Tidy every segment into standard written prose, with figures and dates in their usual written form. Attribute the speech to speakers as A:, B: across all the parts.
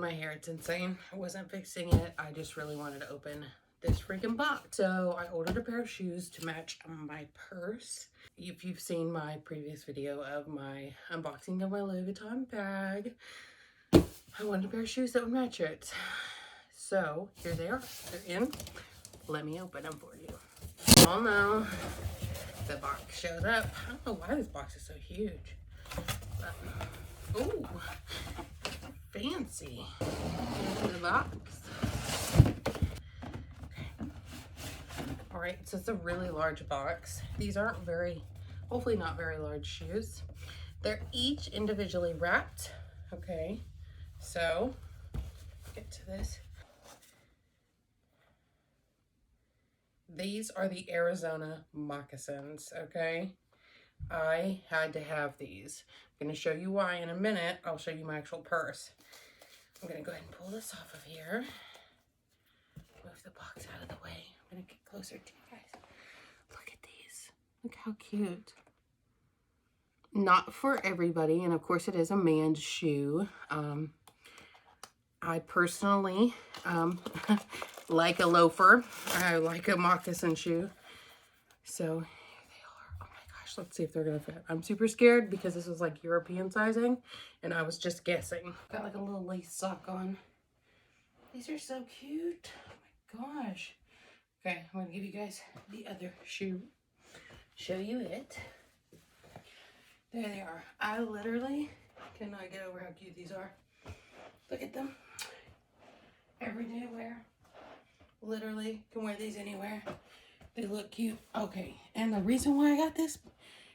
A: my hair. It's insane. I wasn't fixing it. I just really wanted to open this freaking box. So I ordered a pair of shoes to match my purse. If you've seen my previous video of my unboxing of my Louis Vuitton bag, I wanted a pair of shoes that would match it. So here they are. They're in. Let me open them for you. Oh no, the box shows up. I don't know why this box is so huge. But, ooh, fancy. Here's the box. Okay. All right, so it's a really large box. These aren't hopefully not very large shoes. They're each individually wrapped. Okay, so get to this. These are the Arizona moccasins, okay? I had to have these. I'm going to show you why in a minute. I'll show you my actual purse. I'm going to go ahead and pull this off of here. Move the box out of the way. I'm going to get closer to you guys. Look at these. Look how cute. Not for everybody, and of course it is a man's shoe. I personally like a loafer. I like a moccasin shoe. So here they are. Oh my gosh, let's see if they're gonna fit. I'm super scared because this was like European sizing and I was just guessing. Got like a little lace sock on. These are so cute. Oh my gosh. Okay, I'm gonna give you guys the other shoe. Show you it. There they are. I literally cannot get over how cute these are. Look at them. Everyday wear. Literally can wear these anywhere. They look cute. Okay, and the reason why I got this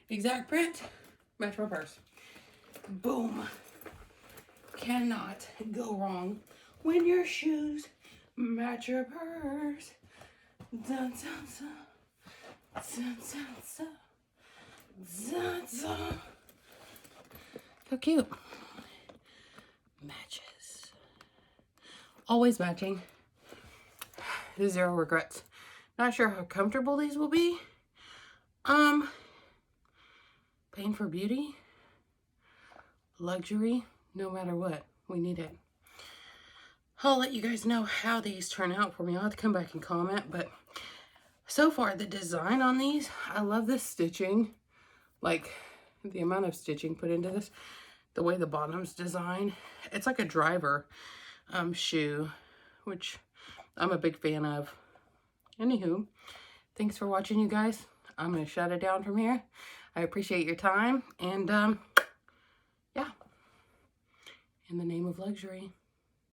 A: exact print, match my purse. Boom. Cannot go wrong when your shoes match your purse. Dun, dun, dun. Dun, dun, dun. Dun, dun. So cute. Matches. Always matching. Zero regrets. Not sure how comfortable these will be. Pain for beauty. Luxury. No matter what. We need it. I'll let you guys know how these turn out for me. I'll have to come back and comment. But so far, the design on these, I love the stitching. Like, the amount of stitching put into this. The way the bottom's designed. It's like a driver shoe, which I'm a big fan of. Anywho, thanks for watching, you guys. I'm going to shut it down from here. I appreciate your time. And, yeah. In the name of luxury.